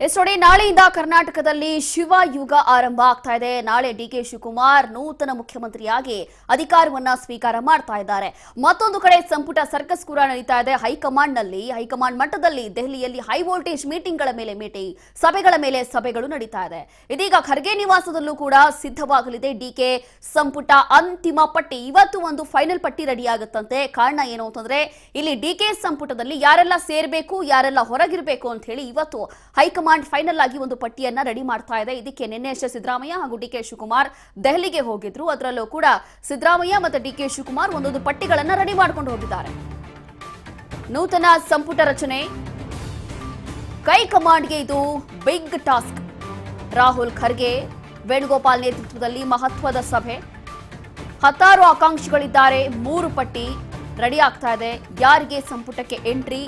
ನೋಡಿ ನಾಳೆಯಿಂದ ಕರ್ನಾಟಕದಲ್ಲಿ ಶಿವಯುಗ ಆರಂಭ ಆಗ್ತಾ ಇದೆ. ನಾಳೆ ಡಿಕೆ ಶಿವಕುಮಾರ್ ನೂತನ ಮುಖ್ಯಮಂತ್ರಿಯಾಗಿ ಅಧಿಕಾರವನ್ನ ಸ್ವೀಕಾರ ಮಾಡ್ತಾ ಇದ್ದಾರೆ. ಮತ್ತೊಂದು ಕಡೆ ಸಂಪುಟ ಸರ್ಕಸ್ ಕೂಡ ನಡೀತಾ ಇದೆ. ಹೈಕಮಾಂಡ್ ಮಟ್ಟದಲ್ಲಿ ದೆಹಲಿಯಲ್ಲಿ ಹೈ ವೋಲ್ಟೇಜ್ ಮೀಟಿಂಗ್ಗಳ ಮೇಲೆ ಮೀಟಿಂಗ್, ಸಭೆಗಳ ಮೇಲೆ ಸಭೆಗಳು ನಡೀತಾ ಇದೆ. ಇದೀಗ ಖರ್ಗೆ ನಿವಾಸದಲ್ಲೂ ಕೂಡ ಸಿದ್ಧವಾಗಲಿದೆ ಡಿಕೆ ಸಂಪುಟ ಅಂತಿಮ ಪಟ್ಟಿ. ಇವತ್ತು ಒಂದು ಫೈನಲ್ ಪಟ್ಟಿ ರೆಡಿ ಆಗುತ್ತಂತೆ. ಕಾರಣ ಏನು ಅಂತಂದ್ರೆ ಇಲ್ಲಿ ಡಿಕೆ ಸಂಪುಟದಲ್ಲಿ ಯಾರೆಲ್ಲ ಸೇರ್ಬೇಕು, ಯಾರೆಲ್ಲ ಹೊರಗಿರಬೇಕು ಅಂತ ಹೇಳಿ ಇವತ್ತು ಹೈಕಮಾಂಡ್ ಫೈನಲ್ ಆಗಿ ಒಂದು ಪಟ್ಟಿಯನ್ನ ರೆಡಿ ಮಾಡ್ತಾ ಇದೆ. ಇದಕ್ಕೆ ನಿನ್ನೆಷ್ಟೇ ಸಿದ್ದರಾಮಯ್ಯ ಹಾಗೂ ಡಿಕೆ ಶಿವಕುಮಾರ್ ದೆಹಲಿಗೆ ಹೋಗಿದ್ರು. ಅದರಲ್ಲೂ ಕೂಡ ಸಿದ್ದರಾಮಯ್ಯ ಮತ್ತು ಡಿಕೆ ಶಿವಕುಮಾರ್ ಒಂದೊಂದು ಪಟ್ಟಿಗಳನ್ನ ರೆಡಿ ಮಾಡ್ಕೊಂಡು ಹೋಗಿದ್ದಾರೆ. ನೂತನ ಸಂಪುಟ ರಚನೆ, ಹೈಕಮಾಂಡ್ಗೆ ಇದು ಬಿಗ್ ಟಾಸ್ಕ್. ರಾಹುಲ್ ಖರ್ಗೆ, ವೇಣುಗೋಪಾಲ್ ನೇತೃತ್ವದಲ್ಲಿ ಮಹತ್ವದ ಸಭೆ. 16 ಆಕಾಂಕ್ಷಿಗಳಿದ್ದಾರೆ. 3 ಪಟ್ಟಿ ರೆಡಿ ಆಗ್ತಾ ಇದೆ. ಯಾರಿಗೆ ಸಂಪುಟಕ್ಕೆ entry?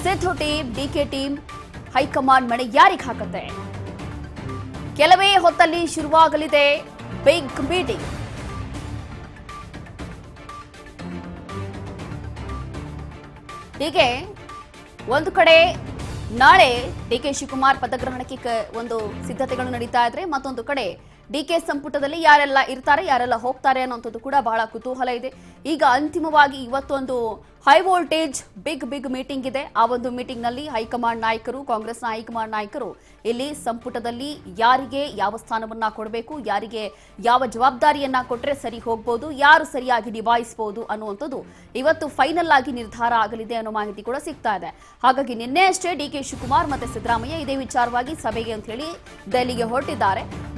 Siddu team, DK team, high command ಮಣೆ ಯಾರಿಗೆ ಹಾಕುತ್ತೆ? ಕೆಲವೇ ಹೊತ್ತಲ್ಲಿ ಶುರುವಾಗಲಿದೆ ಬಿಗ್ ಮೀಟಿಂಗ್. ಹೀಗೆ ಒಂದು ಕಡೆ ನಾಳೆ ಡಿಕೆ ಶಿವಕುಮಾರ್ ಪದಗ್ರಹಣಕ್ಕೆ ಒಂದು ಸಿದ್ಧತೆಗಳು ನಡೀತಾ ಇದ್ರೆ, ಮತ್ತೊಂದು ಕಡೆ ಡಿಕೆ ಸಂಪುಟದಲ್ಲಿ ಯಾರೆಲ್ಲ ಇರ್ತಾರೆ, ಯಾರೆಲ್ಲ ಹೋಗ್ತಾರೆ ಅನ್ನೋಂಥದ್ದು ಕೂಡ ಬಹಳ ಕುತೂಹಲ ಇದೆ. ಈಗ ಅಂತಿಮವಾಗಿ ಇವತ್ತೊಂದು ಹೈ ವೋಲ್ಟೇಜ್ ಬಿಗ್ ಮೀಟಿಂಗ್ ಇದೆ. ಆ ಒಂದು ಮೀಟಿಂಗ್ ನಲ್ಲಿ ಹೈಕಮಾಂಡ್ ನಾಯಕರು, ಕಾಂಗ್ರೆಸ್ನ ಹೈಕಮಾಂಡ್ ನಾಯಕರು ಇಲ್ಲಿ ಸಂಪುಟದಲ್ಲಿ ಯಾರಿಗೆ ಯಾವ ಸ್ಥಾನವನ್ನ ಕೊಡಬೇಕು, ಯಾರಿಗೆ ಯಾವ ಜವಾಬ್ದಾರಿಯನ್ನ ಕೊಟ್ಟರೆ ಸರಿ ಹೋಗ್ಬೋದು, ಯಾರು ಸರಿಯಾಗಿ ನಿಭಾಯಿಸಬಹುದು ಅನ್ನುವಂಥದ್ದು ಇವತ್ತು ಫೈನಲ್ ಆಗಿ ನಿರ್ಧಾರ ಆಗಲಿದೆ ಅನ್ನೋ ಮಾಹಿತಿ ಕೂಡ ಸಿಗ್ತಾ ಇದೆ. ಹಾಗಾಗಿ ನಿನ್ನೆ ಅಷ್ಟೇ ಡಿಕೆ ಶಿವಕುಮಾರ್ ಮತ್ತೆ ಸಿದ್ದರಾಮಯ್ಯ ಇದೇ ವಿಚಾರವಾಗಿ ಸಭೆಗೆ ಅಂತ ಹೇಳಿ ದೆಹಲಿಗೆ ಹೊರಟಿದ್ದಾರೆ.